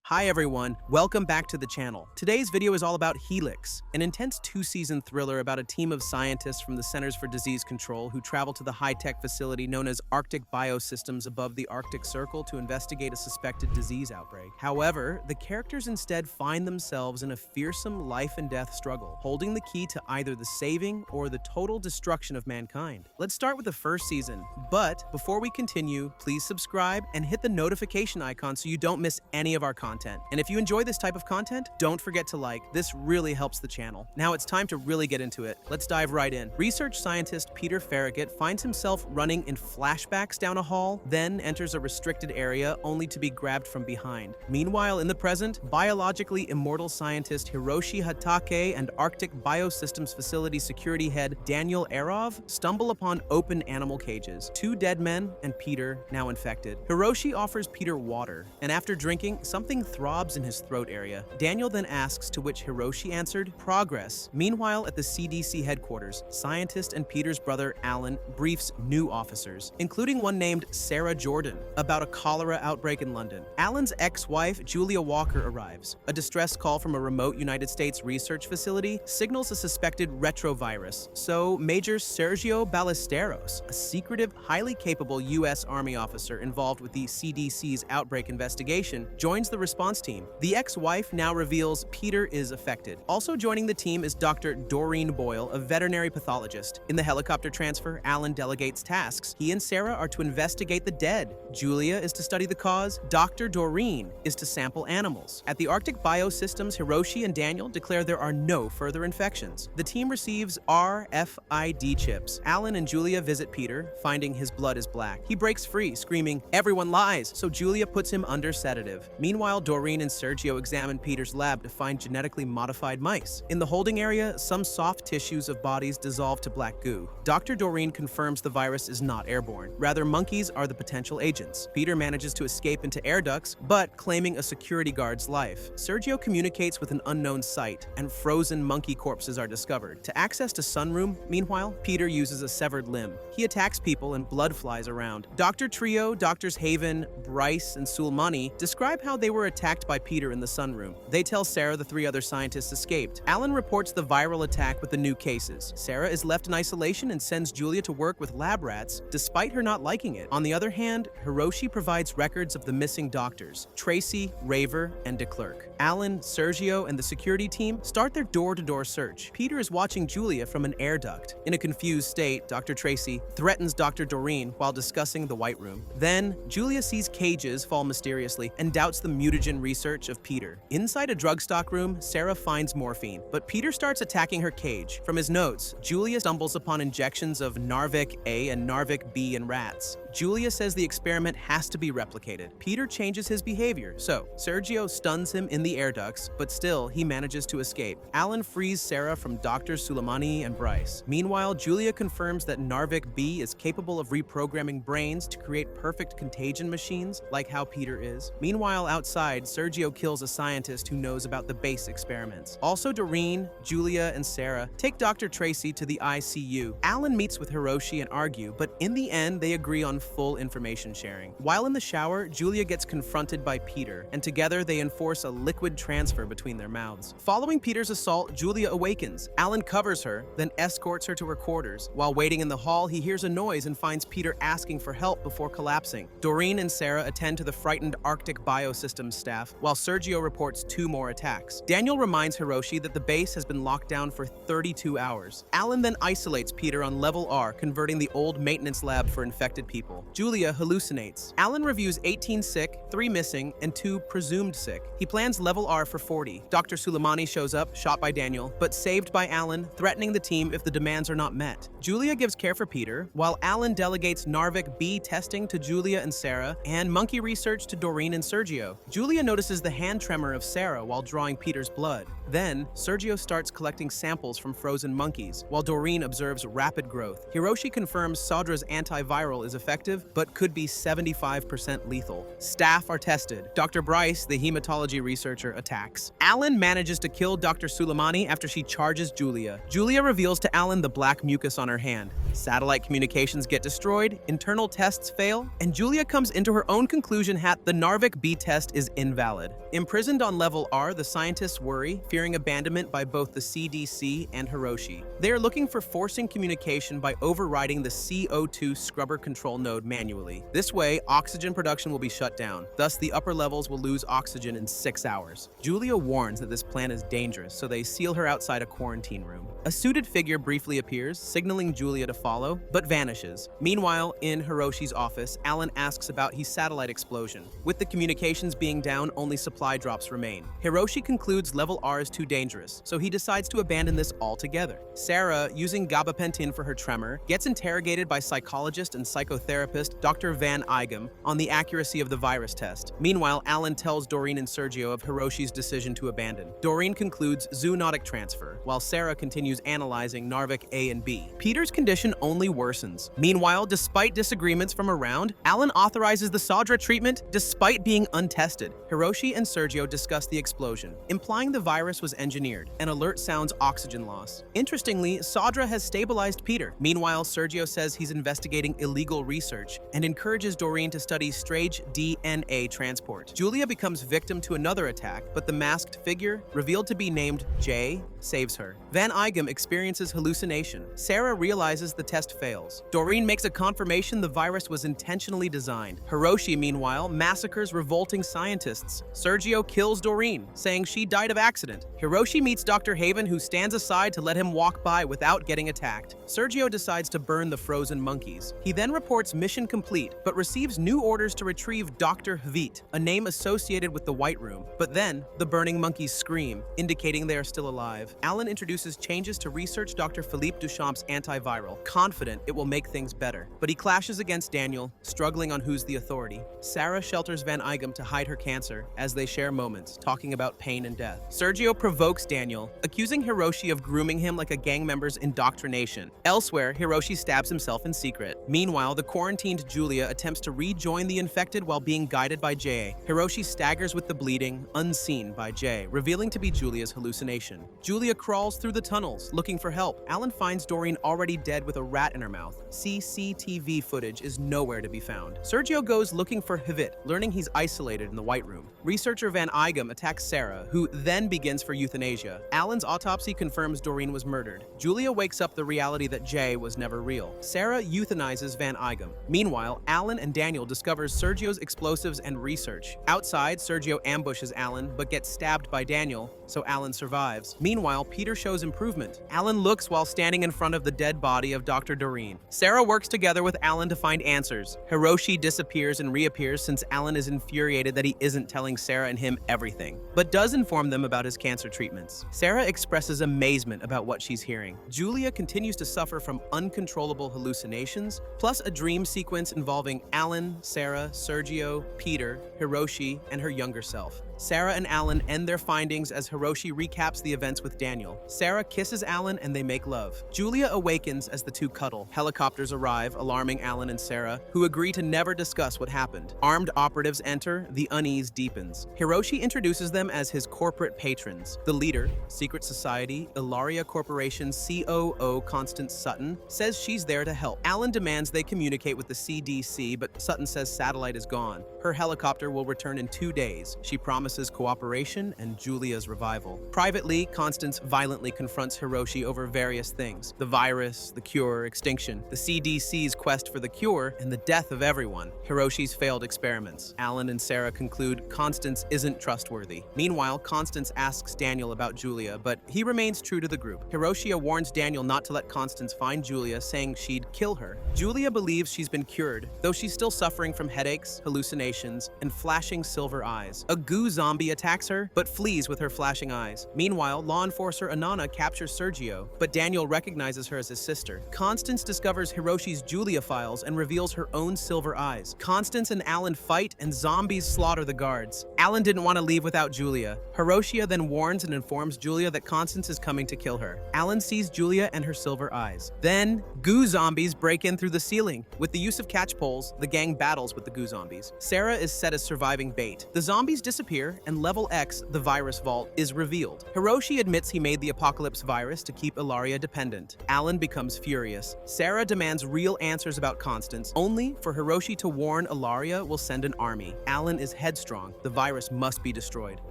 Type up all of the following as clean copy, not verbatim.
Hi everyone, welcome back to the channel. Today's video is all about Helix, an intense 2-season thriller about a team of scientists from the Centers for Disease Control who travel to the high-tech facility known as Arctic Biosystems above the Arctic Circle to investigate a suspected disease outbreak. However, the characters instead find themselves in a fearsome life-and-death struggle, holding the key to either the saving or the total destruction of mankind. Let's start with the first season, but before we continue, please subscribe and hit the notification icon so you don't miss any of our content. And if you enjoy this type of content, don't forget to like. This really helps the channel. Now it's time to really get into it. Let's dive right in. Research scientist Dr. Farragut finds himself running in flashbacks down a hall, then enters a restricted area only to be grabbed from behind. Meanwhile, in the present, biologically immortal scientist Hiroshi Hatake and Arctic Biosystems Facility security head Daniel Arov stumble upon open animal cages, 2 dead men and Peter, now infected. Hiroshi offers Peter water, and after drinking, something throbs in his throat area. Daniel then asks, to which Hiroshi answered, "Progress." Meanwhile, at the CDC headquarters, scientist and Peter's brother Alan briefs new officers, including one named Sarah Jordan, about a cholera outbreak in London. Alan's ex-wife, Julia Walker, arrives. A distress call from a remote United States research facility signals a suspected retrovirus, so Major Sergio Ballesteros, a secretive, highly capable U.S. Army officer involved with the CDC's outbreak investigation, joins the response team. The ex-wife now reveals Peter is affected. Also joining the team is Dr. Doreen Boyle, a veterinary pathologist. In the helicopter transfer, Alan delegates tasks. He and Sarah are to investigate the dead. Julia is to study the cause. Dr. Doreen is to sample animals. At the Arctic Biosystems, Hiroshi and Daniel declare there are no further infections. The team receives RFID chips. Alan and Julia visit Peter, finding his blood is black. He breaks free, screaming, "Everyone lies," so Julia puts him under sedative. Meanwhile, Doreen and Sergio examine Peter's lab to find genetically modified mice. In the holding area, some soft tissues of bodies dissolve to black goo. Dr. Doreen confirms the virus is not airborne. Rather, monkeys are the potential agents. Peter manages to escape into air ducts, but claiming a security guard's life. Sergio communicates with an unknown site, and frozen monkey corpses are discovered. To access to sunroom, meanwhile, Peter uses a severed limb. He attacks people and blood flies around. Dr. Trio, Drs. Haven, Bryce, and Sulmani describe how they were attacked by Peter in the sunroom. They tell Sarah the 3 other scientists escaped. Alan reports the viral attack with the new cases. Sarah is left in isolation and sends Julia to work with lab rats, despite her not liking it. On the other hand, Hiroshi provides records of the missing doctors, Tracy, Raver, and DeClercq. Alan, Sergio, and the security team start their door-to-door search. Peter is watching Julia from an air duct. In a confused state, Dr. Tracy threatens Dr. Doreen while discussing the White Room. Then, Julia sees cages fall mysteriously and doubts the mutagen research of Peter. Inside a drug stock room, Sarah finds morphine, but Peter starts attacking her cage. From his notes, Julia stumbles upon injections of Narvik A and Narvik B in rats. Julia says the experiment has to be replicated. Peter changes his behavior, so Sergio stuns him in the air ducts, but still, he manages to escape. Alan frees Sarah from Drs. Suleimani and Bryce. Meanwhile, Julia confirms that Narvik B is capable of reprogramming brains to create perfect contagion machines, like how Peter is. Meanwhile, outside, Sergio kills a scientist who knows about the base experiments. Also, Doreen, Julia, and Sarah take Dr. Tracy to the ICU. Alan meets with Hiroshi and argue, but in the end, they agree on full information sharing. While in the shower, Julia gets confronted by Peter, and together they enforce a liquid transfer between their mouths. Following Peter's assault, Julia awakens. Alan covers her, then escorts her to her quarters. While waiting in the hall, he hears a noise and finds Peter asking for help before collapsing. Doreen and Sarah attend to the frightened Arctic Biosystems staff, while Sergio reports 2 more attacks. Daniel reminds Hiroshi that the base has been locked down for 32 hours. Alan then isolates Peter on level R, converting the old maintenance lab for infected people. Julia hallucinates. Alan reviews 18 sick, 3 missing, and 2 presumed sick. He plans level R for 40. Dr. Suleimani shows up, shot by Daniel, but saved by Alan, threatening the team if the demands are not met. Julia gives care for Peter, while Alan delegates Narvik B testing to Julia and Sarah, and monkey research to Doreen and Sergio. Julia notices the hand tremor of Sarah while drawing Peter's blood. Then, Sergio starts collecting samples from frozen monkeys, while Doreen observes rapid growth. Hiroshi confirms Saudra's antiviral is effective effective, but could be 75% lethal. Staff are tested. Dr. Bryce, the hematology researcher, attacks. Alan manages to kill Dr. Suleimani after she charges Julia. Julia reveals to Alan the black mucus on her hand. Satellite communications get destroyed, internal tests fail, and Julia comes into her own conclusion that the Narvik B test is invalid. Imprisoned on level R, the scientists worry, fearing abandonment by both the CDC and Hiroshi. They are looking for forcing communication by overriding the CO2 scrubber control node manually. This way, oxygen production will be shut down. Thus, the upper levels will lose oxygen in 6 hours. Julia warns that this plan is dangerous, so they seal her outside a quarantine room. A suited figure briefly appears, signaling Julia to follow, but vanishes. Meanwhile, in Hiroshi's office, Alan asks about his satellite explosion. With the communications being down, only supply drops remain. Hiroshi concludes level R is too dangerous, so he decides to abandon this altogether. Sarah, using gabapentin for her tremor, gets interrogated by psychologist and psychotherapist Dr. Van Eigem on the accuracy of the virus test. Meanwhile, Alan tells Doreen and Sergio of Hiroshi's decision to abandon. Doreen concludes zoonotic transfer, while Sarah continues analyzing Narvik A and B. Peter's condition only worsens. Meanwhile, despite disagreements from around, Alan authorizes the Sadra treatment despite being untested. Hiroshi and Sergio discuss the explosion, implying the virus was engineered. An alert sounds oxygen loss. Interestingly, Sadra has stabilized Peter. Meanwhile, Sergio says he's investigating illegal research and encourages Doreen to study strange DNA transport. Julia becomes victim to another attack, but the masked figure, revealed to be named Jay, saves her. Van Eigem experiences hallucination. Sarah realizes the test fails. Doreen makes a confirmation the virus was intentionally designed. Hiroshi, meanwhile, massacres revolting scientists. Sergio kills Doreen, saying she died of accident. Hiroshi meets Dr. Haven, who stands aside to let him walk by without getting attacked. Sergio decides to burn the frozen monkeys. He then reports mission complete, but receives new orders to retrieve Dr. Hvit, a name associated with the White Room. But then, the burning monkeys scream, indicating they are still alive. Alan introduces changes to research Dr. Philippe Duchamp's antiviral, confident it will make things better. But he clashes against Daniel, struggling on who's the authority. Sarah shelters Van Eigem to hide her cancer as they share moments, talking about pain and death. Sergio provokes Daniel, accusing Hiroshi of grooming him like a gang member's indoctrination. Elsewhere, Hiroshi stabs himself in secret. Meanwhile, the quarantined Julia attempts to rejoin the infected while being guided by Jay. Hiroshi staggers with the bleeding, unseen by Jay, revealing to be Julia's hallucination. Julia crawls through the tunnels, looking for help. Alan finds Doreen already dead with a rat in her mouth. CCTV footage is nowhere to be found. Sergio goes looking for Hvit, learning he's isolated in the White Room. Researcher Van Eigem attacks Sarah, who then begins for euthanasia. Alan's autopsy confirms Doreen was murdered. Julia wakes up the reality that Jay was never real. Sarah euthanizes Van Eigem. Meanwhile, Alan and Daniel discovers Sergio's explosives and research. Outside, Sergio ambushes Alan, but gets stabbed by Daniel, so Alan survives. Meanwhile, Peter shows improvement. Alan looks while standing in front of the dead body of Dr. Doreen. Sarah works together with Alan to find answers. Hiroshi disappears and reappears since Alan is infuriated that he isn't telling Sarah and him everything, but does inform them about his cancer treatments. Sarah expresses amazement about what she's hearing. Julia continues to suffer from uncontrollable hallucinations, plus a dream sequence involving Alan, Sarah, Sergio, Peter, Hiroshi, and her younger self. Sarah and Alan end their findings as Hiroshi recaps the events with Daniel. Sarah kisses Alan and they make love. Julia awakens as the two cuddle. Helicopters arrive, alarming Alan and Sarah, who agree to never discuss what happened. Armed operatives enter, the unease deepens. Hiroshi introduces them as his corporate patrons. The leader, Secret Society, Ilaria Corporation COO Constance Sutton, says she's there to help. Alan demands they communicate with the CDC, but Sutton says satellite is gone. Her helicopter will return in 2 days. She promises cooperation and Julia's revival. Privately, Constance violently confronts Hiroshi over various things: the virus, the cure, extinction, the CDC's quest for the cure, and the death of everyone. Hiroshi's failed experiments. Alan and Sarah conclude Constance isn't trustworthy. Meanwhile, Constance asks Daniel about Julia, but he remains true to the group. Hiroshi warns Daniel not to let Constance find Julia, saying she'd kill her. Julia believes she's been cured, though she's still suffering from headaches, hallucinations, and flashing silver eyes. A goo zombie attacks her, but flees with her flashing eyes. Meanwhile, law enforcer Anana captures Sergio, but Daniel recognizes her as his sister. Constance discovers Hiroshi's Julia Julia files and reveals her own silver eyes. Constance and Alan fight, and zombies slaughter the guards. Alan didn't want to leave without Julia. Hiroshia then warns and informs Julia that Constance is coming to kill her. Alan sees Julia and her silver eyes. Then, goo zombies break in through the ceiling. With the use of catch poles, the gang battles with the goo zombies. Sarah is set as surviving bait. The zombies disappear, and Level X, the virus vault, is revealed. Hiroshi admits he made the apocalypse virus to keep Ilaria dependent. Alan becomes furious. Sarah demands real answers about Constance, only for Hiroshi to warn Ilaria will send an army. Alan is headstrong. The virus must be destroyed.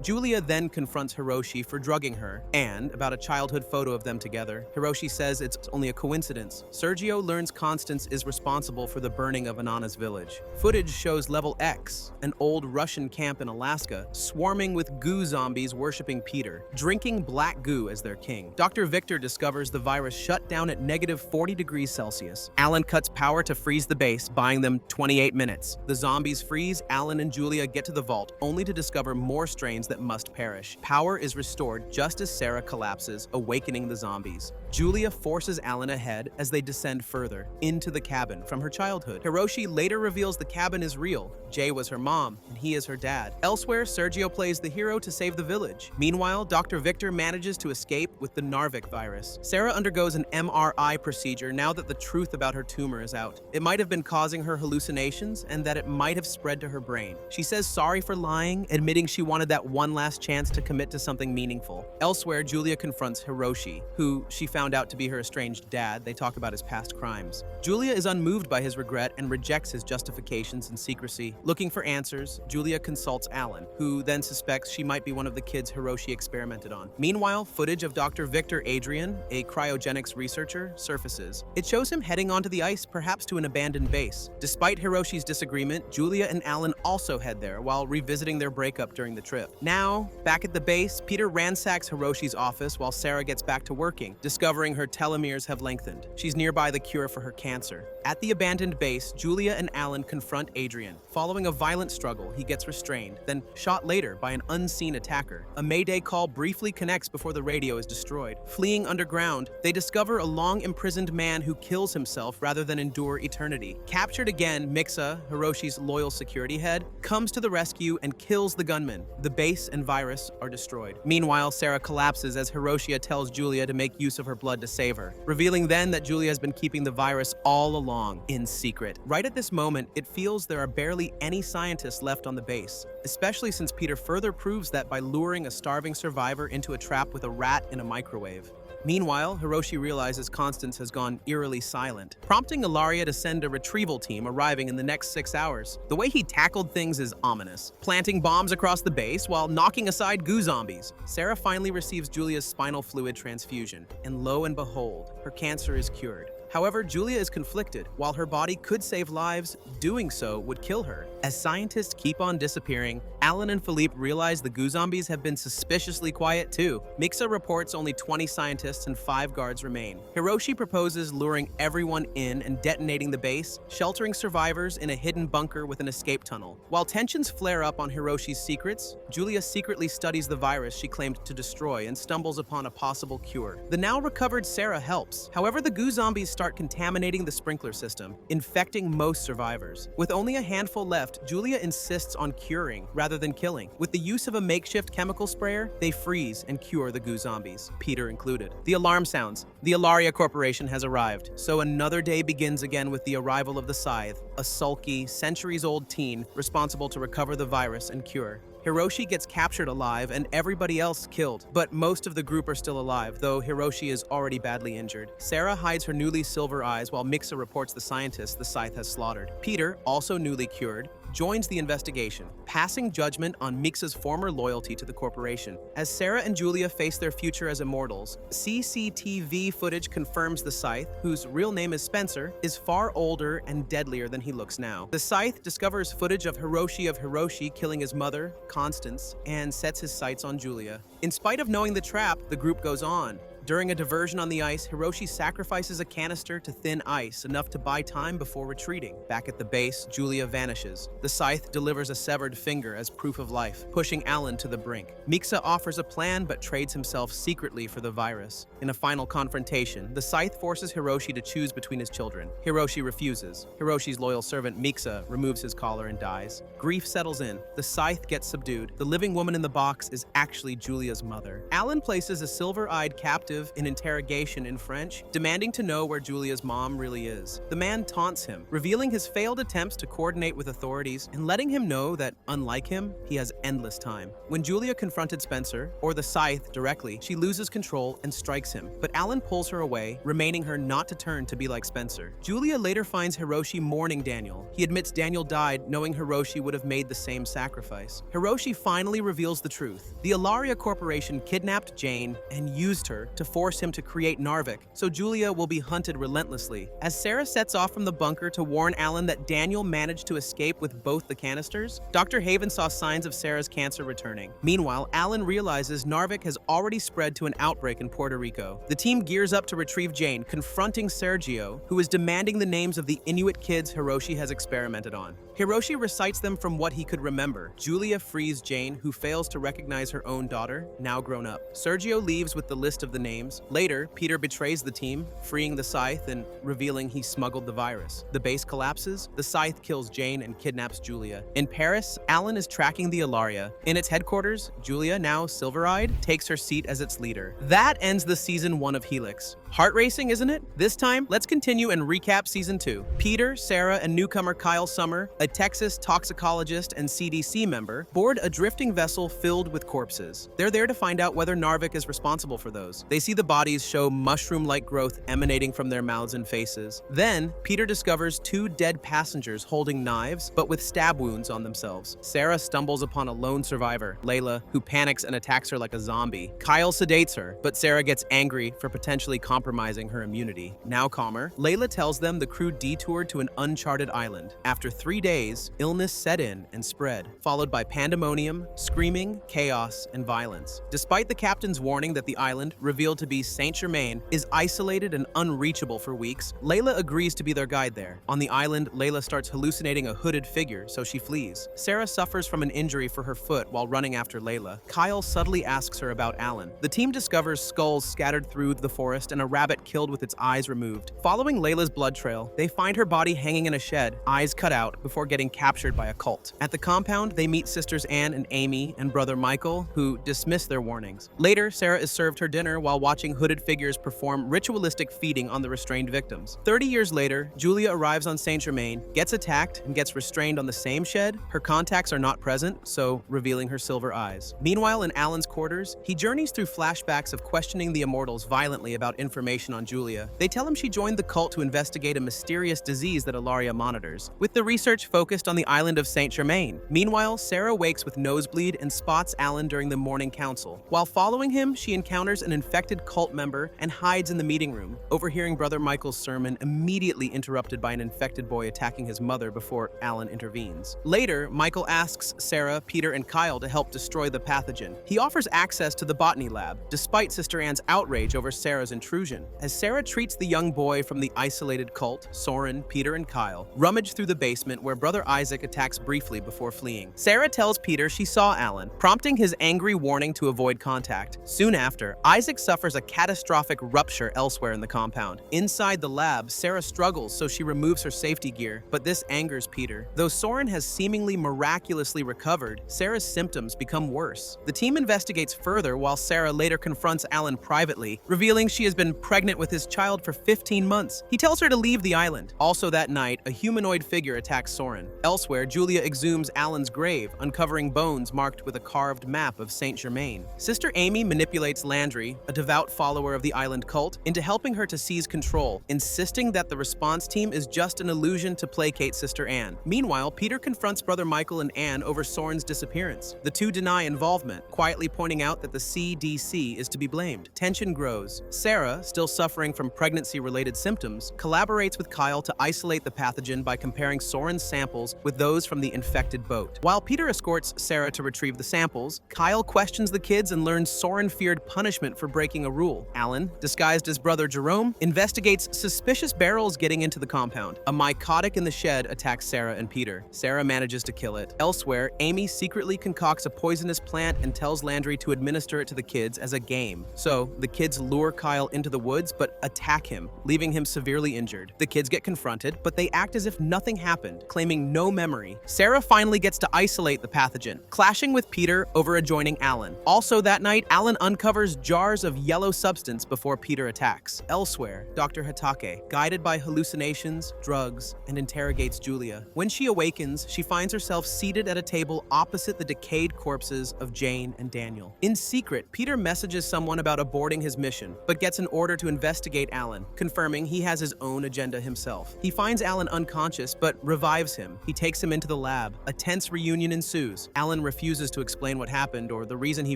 Julia then confronts Hiroshi for drugging her, and about a childhood photo of them together. Hiroshi says it's only a coincidence. Sergio learns Constance is responsible for the burning of Anana's village. Footage shows Level X, an old Russian camp in Alaska, swarming with goo zombies worshipping Peter, drinking black goo as their king. Dr. Victor discovers the virus shut down at -40 degrees Celsius. Alan cuts power to freeze the base, buying them 28 minutes. The zombies freeze, Alan and Julia get to the vault, only to discover more strains that must perish. Power is restored just as Sarah collapses, awakening the zombies. Julia forces Alan ahead as they descend further, into the cabin from her childhood. Hiroshi later reveals the cabin is real. Jay was her mom, and he is her dad. Elsewhere, Sergio plays the hero to save the village. Meanwhile, Dr. Victor manages to escape with the Narvik virus. Sarah undergoes an MRI procedure now that the truth about her tumor is out. It might have been causing her hallucinations, and that it might have spread to her brain. She says sorry for lying, admitting she wanted that one last chance to commit to something meaningful. Elsewhere, Julia confronts Hiroshi, who she found out to be her estranged dad. They talk about his past crimes. Julia is unmoved by his regret and rejects his justifications and secrecy. Looking for answers, Julia consults Alan, who then suspects she might be one of the kids Hiroshi experimented on. Meanwhile, footage of Dr. Victor Adrian, a cryogenics researcher, surfaces. It shows him heading onto the ice, perhaps to an abandoned base. Despite Hiroshi's disagreement, Julia and Alan also head there while revisiting their breakup during the trip. Now, back at the base, Peter ransacks Hiroshi's office while Sarah gets back to working, discovering her telomeres have lengthened. She's nearby the cure for her cancer. At the abandoned base, Julia and Alan confront Adrian. Following a violent struggle, he gets restrained, then shot later by an unseen attacker. A mayday call briefly connects before the radio is destroyed. Fleeing underground, they discover a long-imprisoned man who kills himself rather than endure eternity. Captured again, Mixa, Hiroshi's loyal security head, comes to the rescue and kills the gunman. The base and virus are destroyed. Meanwhile, Sarah collapses as Hiroshia tells Julia to make use of her blood to save her, revealing then that Julia has been keeping the virus all along, in secret. Right at this moment, it feels there are barely any scientists left on the base, especially since Peter further proves that by luring a starving survivor into a trap with a rat in a microwave. Meanwhile, Hiroshi realizes Constance has gone eerily silent, prompting Ilaria to send a retrieval team arriving in the next 6 hours. The way he tackled things is ominous, planting bombs across the base while knocking aside goo zombies. Sarah finally receives Julia's spinal fluid transfusion, and lo and behold, her cancer is cured. However, Julia is conflicted. While her body could save lives, doing so would kill her. As scientists keep on disappearing, Alan and Philippe realize the goo zombies have been suspiciously quiet too. Mixa reports only 20 scientists and 5 guards remain. Hiroshi proposes luring everyone in and detonating the base, sheltering survivors in a hidden bunker with an escape tunnel. While tensions flare up on Hiroshi's secrets, Julia secretly studies the virus she claimed to destroy and stumbles upon a possible cure. The now recovered Sarah helps. However, the goo zombies start contaminating the sprinkler system, infecting most survivors. With only a handful left, Julia insists on curing rather than killing. With the use of a makeshift chemical sprayer, they freeze and cure the goo zombies, Peter included. The alarm sounds. The Ilaria Corporation has arrived, so another day begins again with the arrival of the Scythe, a sulky, centuries-old teen responsible to recover the virus and cure. Hiroshi gets captured alive and everybody else killed, but most of the group are still alive, though Hiroshi is already badly injured. Sarah hides her newly silver eyes while Mixa reports the scientists the Scythe has slaughtered. Peter, also newly cured, joins the investigation, passing judgment on Mixa's former loyalty to the corporation. As Sarah and Julia face their future as immortals, CCTV footage confirms the Scythe, whose real name is Spencer, is far older and deadlier than he looks now. The Scythe discovers footage of Hiroshi killing his mother, Constance, and sets his sights on Julia. In spite of knowing the trap, the group goes on. During a diversion on the ice, Hiroshi sacrifices a canister to thin ice, enough to buy time before retreating. Back at the base, Julia vanishes. The Scythe delivers a severed finger as proof of life, pushing Alan to the brink. Miksa offers a plan but trades himself secretly for the virus. In a final confrontation, the Scythe forces Hiroshi to choose between his children. Hiroshi refuses. Hiroshi's loyal servant Miksa removes his collar and dies. Grief settles in. The Scythe gets subdued. The living woman in the box is actually Julia's mother. Alan places a silver-eyed captive in interrogation in French, demanding to know where Julia's mom really is. The man taunts him, revealing his failed attempts to coordinate with authorities and letting him know that, unlike him, he has endless time. When Julia confronted Spencer, or the Scythe, directly, she loses control and strikes him, but Alan pulls her away, remaining her not to turn to be like Spencer. Julia later finds Hiroshi mourning Daniel. He admits Daniel died, knowing Hiroshi would have made the same sacrifice. Hiroshi finally reveals the truth. The Ilaria Corporation kidnapped Jane and used her to force him to create Narvik, so Julia will be hunted relentlessly. As Sarah sets off from the bunker to warn Alan that Daniel managed to escape with both the canisters, Dr. Haven saw signs of Sarah's cancer returning. Meanwhile, Alan realizes Narvik has already spread to an outbreak in Puerto Rico. The team gears up to retrieve Jane, confronting Sergio, who is demanding the names of the Inuit kids Hiroshi has experimented on. Hiroshi recites them from what he could remember. Julia frees Jane, who fails to recognize her own daughter, now grown up. Sergio leaves with the list of the names. Later, Peter betrays the team, freeing the Scythe and revealing he smuggled the virus. The base collapses, the Scythe kills Jane and kidnaps Julia. In Paris, Alan is tracking the Ilaria. In its headquarters, Julia, now silver-eyed, takes her seat as its leader. That ends the season 1 of Helix. Heart-racing, isn't it? This time, let's continue and recap season 2. Peter, Sarah, and newcomer Kyle Summer, a Texas toxicologist and CDC member, board a drifting vessel filled with corpses. They're there to find out whether Narvik is responsible for those. They see the bodies show mushroom-like growth emanating from their mouths and faces. Then, Peter discovers 2 dead passengers holding knives, but with stab wounds on themselves. Sarah stumbles upon a lone survivor, Layla, who panics and attacks her like a zombie. Kyle sedates her, but Sarah gets angry for potentially compromising her immunity. Now calmer, Layla tells them the crew detoured to an uncharted island. After 3 days, illness set in and spread, followed by pandemonium, screaming, chaos, and violence. Despite the captain's warning that the island, revealed to be Saint-Germain, is isolated and unreachable for weeks, Layla agrees to be their guide there. On the island, Layla starts hallucinating a hooded figure, so she flees. Sarah suffers from an injury for her foot while running after Layla. Kyle subtly asks her about Alan. The team discovers skulls scattered through the forest and a rabbit killed with its eyes removed. Following Layla's blood trail, they find her body hanging in a shed, eyes cut out, before getting captured by a cult. At the compound, they meet sisters Anne and Amy and brother Michael, who dismiss their warnings. Later, Sarah is served her dinner while watching hooded figures perform ritualistic feeding on the restrained victims. 30 years later, Julia arrives on Saint-Germain, gets attacked, and gets restrained on the same shed. Her contacts are not present, so revealing her silver eyes. Meanwhile, in Alan's quarters, he journeys through flashbacks of questioning the Immortals violently about information on Julia. They tell him she joined the cult to investigate a mysterious disease that Ilaria monitors, with the research focused on the island of Saint-Germain. Meanwhile, Sarah wakes with nosebleed and spots Alan during the morning council. While following him, she encounters an infected cult member and hides in the meeting room, overhearing Brother Michael's sermon immediately interrupted by an infected boy attacking his mother before Alan intervenes. Later, Michael asks Sarah, Peter, and Kyle to help destroy the pathogen. He offers access to the botany lab, despite Sister Anne's outrage over Sarah's intrusion. As Sarah treats the young boy from the isolated cult, Soren, Peter, and Kyle rummage through the basement where Brother Isaac attacks briefly before fleeing. Sarah tells Peter she saw Alan, prompting his angry warning to avoid contact. Soon after, Isaac suffers a catastrophic rupture elsewhere in the compound. Inside the lab, Sarah struggles, so she removes her safety gear, but this angers Peter. Though Soren has seemingly miraculously recovered, Sarah's symptoms become worse. The team investigates further while Sarah later confronts Alan privately, revealing she has been pregnant with his child for 15 months. He tells her to leave the island. Also that night, a humanoid figure attacks Soren. Elsewhere, Julia exhumes Alan's grave, uncovering bones marked with a carved map of Saint-Germain. Sister Amy manipulates Landry, a devout follower of the island cult, into helping her to seize control, insisting that the response team is just an illusion to placate Sister Anne. Meanwhile, Peter confronts Brother Michael and Anne over Soren's disappearance. The two deny involvement, quietly pointing out that the CDC is to be blamed. Tension grows. Sarah, still suffering from pregnancy-related symptoms, collaborates with Kyle to isolate the pathogen by comparing Soren's samples with those from the infected boat. While Peter escorts Sarah to retrieve the samples, Kyle questions the kids and learns Soren feared punishment for breaking breaking a rule. Alan, disguised as brother Jerome, investigates suspicious barrels getting into the compound. A mycotic in the shed attacks Sarah and Peter. Sarah manages to kill it. Elsewhere, Amy secretly concocts a poisonous plant and tells Landry to administer it to the kids as a game. So, the kids lure Kyle into the woods but attack him, leaving him severely injured. The kids get confronted, but they act as if nothing happened, claiming no memory. Sarah finally gets to isolate the pathogen, clashing with Peter over adjoining Alan. Also that night, Alan uncovers jars of yellow substance before Peter attacks. Elsewhere, Dr. Hitake, guided by hallucinations, drugs, and interrogates Julia. When she awakens, she finds herself seated at a table opposite the decayed corpses of Jane and Daniel. In secret, Peter messages someone about aborting his mission, but gets an order to investigate Alan, confirming he has his own agenda himself. He finds Alan unconscious, but revives him. He takes him into the lab. A tense reunion ensues. Alan refuses to explain what happened or the reason he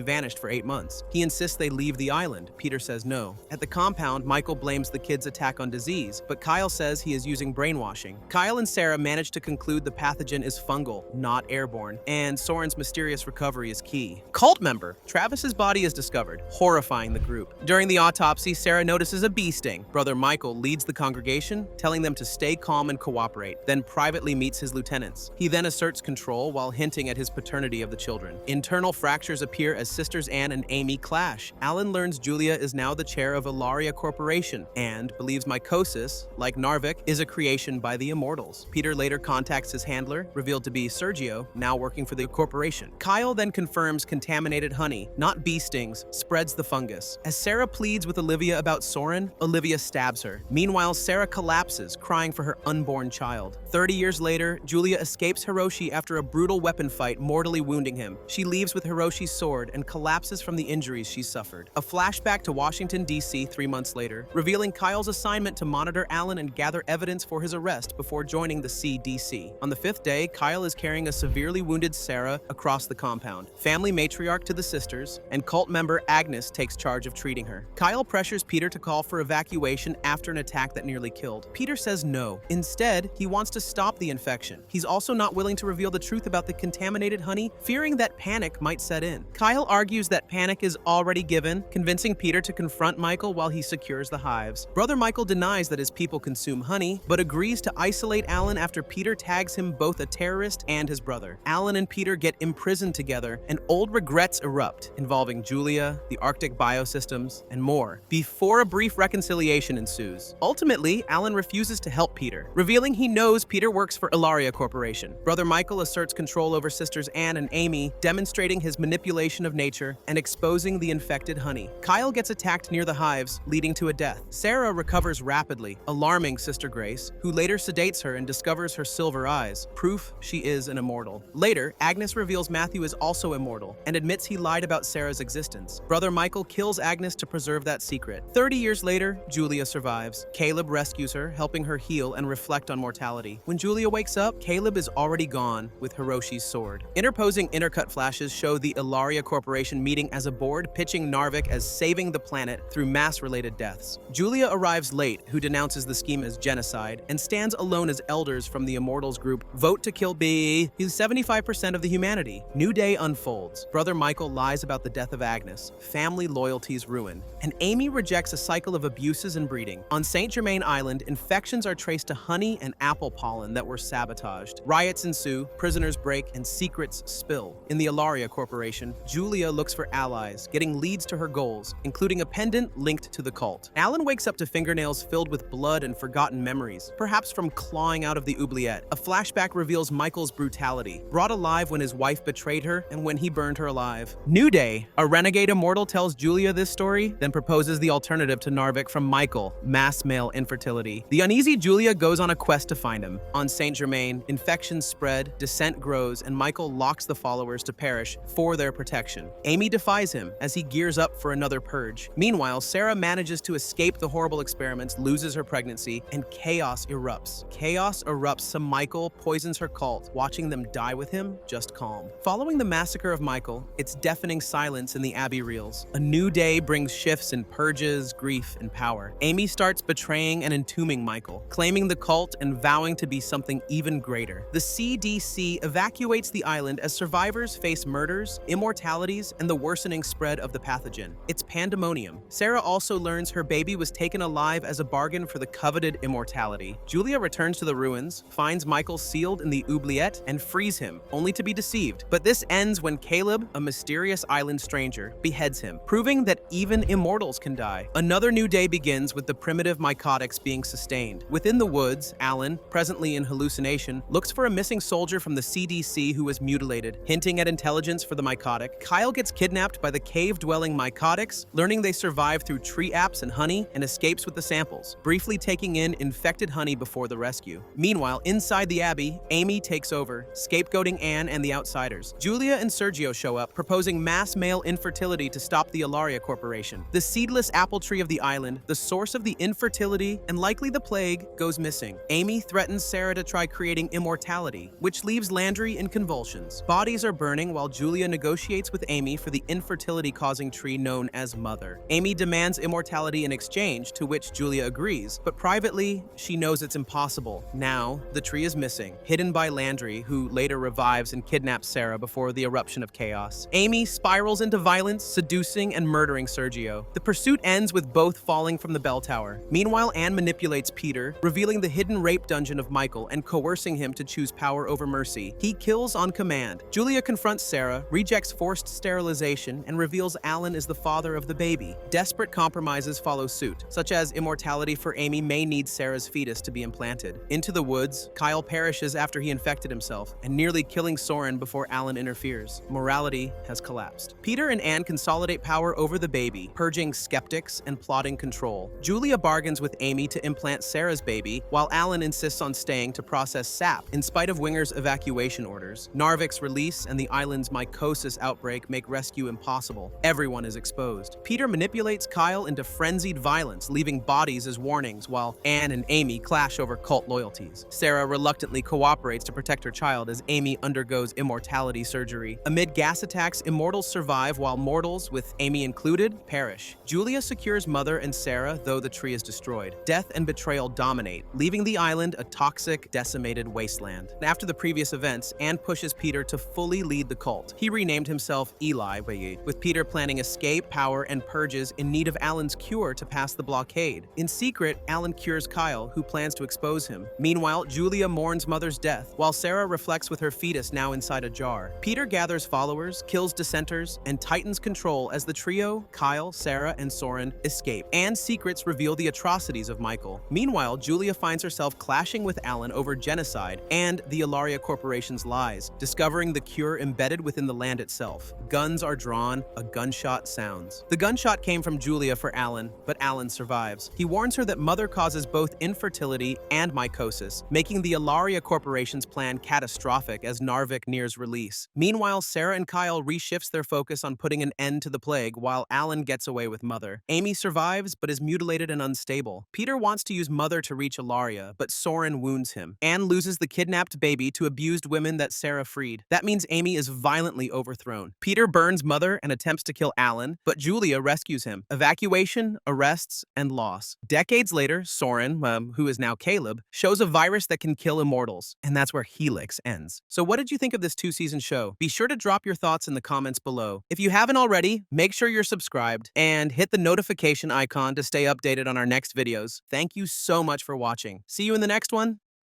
vanished for 8 months. He insists they leave the island. Peter says no. At the compound, Michael blames the kids' attack on disease, but Kyle says he is using brainwashing. Kyle and Sarah manage to conclude the pathogen is fungal, not airborne, and Soren's mysterious recovery is key. Cult member Travis's body is discovered, horrifying the group. During the autopsy, Sarah notices a bee sting. Brother Michael leads the congregation, telling them to stay calm and cooperate, then privately meets his lieutenants. He then asserts control while hinting at his paternity of the children. Internal fractures appear as sisters Anne and Amy clash. Alan learns Julia is now the chair of Ilaria Corporation and believes mycosis, like Narvik, is a creation by the immortals. Peter later contacts his handler, revealed to be Sergio, now working for the corporation. Kyle then confirms contaminated honey, not bee stings, spreads the fungus. As Sarah pleads with Olivia about Soren, Olivia stabs her. Meanwhile, Sarah collapses, crying for her unborn child. 30 years later, Julia escapes Hiroshi after a brutal weapon fight, mortally wounding him. She leaves with Hiroshi's sword and collapses from the injuries she suffered. A flashback to Washington, D.C. 3 months later, revealing Kyle's assignment to monitor Alan and gather evidence for his arrest before joining the CDC. On the 5th day, Kyle is carrying a severely wounded Sarah across the compound. Family matriarch to the sisters, and cult member Agnes takes charge of treating her. Kyle pressures Peter to call for evacuation after an attack that nearly killed. Peter says no. Instead, he wants to stop the infection. He's also not willing to reveal the truth about the contaminated honey, fearing that panic might set in. Kyle argues that panic is already given, convincing Peter to confront Michael while he secures the hives. Brother Michael denies that his people consume honey, but agrees to isolate Alan after Peter tags him both a terrorist and his brother. Alan and Peter get imprisoned together, and old regrets erupt, involving Julia, the Arctic biosystems, and more, before a brief reconciliation ensues. Ultimately, Alan refuses to help Peter, revealing he knows Peter works for Ilaria Corporation. Brother Michael asserts control over sisters Anne and Amy, demonstrating his manipulation of nature and exposing the infected honey. Kyle gets attacked near the hives, leading to a death. Sarah recovers rapidly, alarming Sister Grace, who later sedates her and discovers her silver eyes, proof she is an immortal. Later, Agnes reveals Matthew is also immortal and admits he lied about Sarah's existence. Brother Michael kills Agnes to preserve that secret. 30 years later, Julia survives. Caleb rescues her, helping her heal and reflect on mortality. When Julia wakes up, Caleb is already gone with Hiroshi's sword. Interposing intercut flashes show the Ilaria Corporation meeting as a board, pitching Narvik as saving the planet through mass-related deaths. Julia arrives late, who denounces the scheme as genocide, and stands alone as elders from the Immortals group vote to kill B. He's 75% of the humanity. New day unfolds. Brother Michael lies about the death of Agnes. Family loyalties ruined. And Amy rejects a cycle of abuses and breeding. On St. Germain Island, infections are traced to honey and apple pollen that were sabotaged. Riots ensue, prisoners break, and secrets spill. In the Ilaria Corporation, Julia looks for allies, getting leads to her goals, including a pendant linked to the cult. Alan wakes up to fingernails filled with blood and forgotten memories, perhaps from clawing out of the oubliette. A flashback reveals Michael's brutality, brought alive when his wife betrayed her and when he burned her alive. New day, a renegade immortal tells Julia this story, then proposes the alternative to Narvik from Michael, mass male infertility. The uneasy Julia goes on a quest to find him. On St. Germain, infections spread, dissent grows, and Michael locks the followers to perish for their protection. Amy defies him as he gears up for another purge. Meanwhile, Sarah manages to escape the horrible experiments, loses her pregnancy, and chaos erupts. Chaos erupts so Michael poisons her cult, watching them die with him just calm. Following the massacre of Michael, it's deafening silence in the Abbey reels. A new day brings shifts in purges, grief, and power. Amy starts betraying and entombing Michael, claiming the cult and vowing to be something even greater. The CDC evacuates the island as survivors face murders, immortalities, and the worsening spread of the pathogen. Its pandemonium. Sarah also learns her baby was taken alive as a bargain for the coveted immortality. Julia returns to the ruins, finds Michael sealed in the oubliette, and frees him, only to be deceived. But this ends when Caleb, a mysterious island stranger, beheads him, proving that even immortals can die. Another new day begins with the primitive mycotics being sustained. Within the woods, Alan, presently in hallucination, looks for a missing soldier from the CDC who was mutilated. Hinting at intelligence for the mycotic, Kyle gets kidnapped by the cave-dwelling mycotics, learning they survive through tree apps and honey, and escapes with the samples, briefly taking in infected honey before the rescue. Meanwhile, inside the Abbey, Amy takes over, scapegoating Anne and the outsiders. Julia and Sergio show up, proposing mass male infertility to stop the Ilaria Corporation. The seedless apple tree of the island, the source of the infertility and likely the plague, goes missing. Amy threatens Sarah to try creating immortality, which leaves Landry in convulsions. Bodies are burning while Julia negotiates with Amy for the infertility-causing tree known as Mother. Amy demands immortality in exchange, to which Julia agrees, but privately, she knows it's impossible. Now, the tree is missing, hidden by Landry, who later revives and kidnaps Sarah before the eruption of chaos. Amy spirals into violence, seducing and murdering Sergio. The pursuit ends with both falling from the bell tower. Meanwhile, Anne manipulates Peter, revealing the hidden rape dungeon of Michael and coercing him to choose power over mercy. He kills on command. Julia confronts Sarah, rejects forced sterilization, and reveals Alan is the father of the baby. Desperate compromises follow suit, such as immortality for Amy may need Sarah's fetus to be implanted. Into the woods, Kyle perishes after he infected himself, and nearly killing Soren before Alan interferes. Morality has collapsed. Peter and Anne consolidate power over the baby, purging skeptics and plotting control. Julia bargains with Amy to implant Sarah's baby, while Alan insists on staying to process sap, in spite of Winger's evacuation orders. Narvik's release and the island's mycosis outbreak make rescue impossible. Everyone is exposed. Peter manipulates Kyle into frenzied violence, leaving bodies as warnings, while Anne and Amy clash over cult loyalties. Sarah reluctantly cooperates to protect her child as Amy undergoes immortality surgery. Amid gas attacks, immortals survive while mortals, with Amy included, perish. Julia secures Mother and Sarah, though the tree is destroyed. Death and betrayal dominate, leaving the island a toxic, decimated wasteland. After the previous events, Anne pushes Peter to fully lead the cult. He renamed himself Eli, with Peter planning escape, power, and purges in need of Alan's cure to pass the blockade. In secret, Alan cures Kyle, who plans to expose him. Meanwhile, Julia mourns Mother's death, while Sarah reflects with her fetus now inside a jar. Peter gathers followers, kills dissenters, and tightens control as the trio, Kyle, Sarah, and Soren, escape. Anne's secrets reveal the atrocities of Michael. Meanwhile, Julia finds herself clashing with Alan over genocide and the Ilaria Corporation's lies, discovering the cure embedded within the land itself. Guns are drawn, a gunshot sounds. The gunshot came from Julia for Alan, but Alan survives. He warns her that Mother causes both infertility and mycosis, making the Ilaria Corporation's plan catastrophic as Narvik nears release. Meanwhile, Sarah and Kyle reshifts their focus on putting an end to the plague while Alan gets away with Mother. Amy survives, but is mutilated and unstable. Peter wants to use Mother to reach Ilaria, but Soren wounds him. Anne loses the kidnapped baby to abused women that Sarah freed. That means Amy is violently overthrown. Peter burns Mother and attempts to kill Alan, but Julia rescues him. Evacuation, arrests, and loss. Decades later, Soren, who is now Caleb, shows a virus that can kill immortals, and that's where Helix ends. So what did you think of this two-season show? Be sure to drop your thoughts in the comments below. If you haven't already, make sure you're subscribed and hit the notification icon to stay updated on our next videos. Thank you so much for watching. See you in the next one.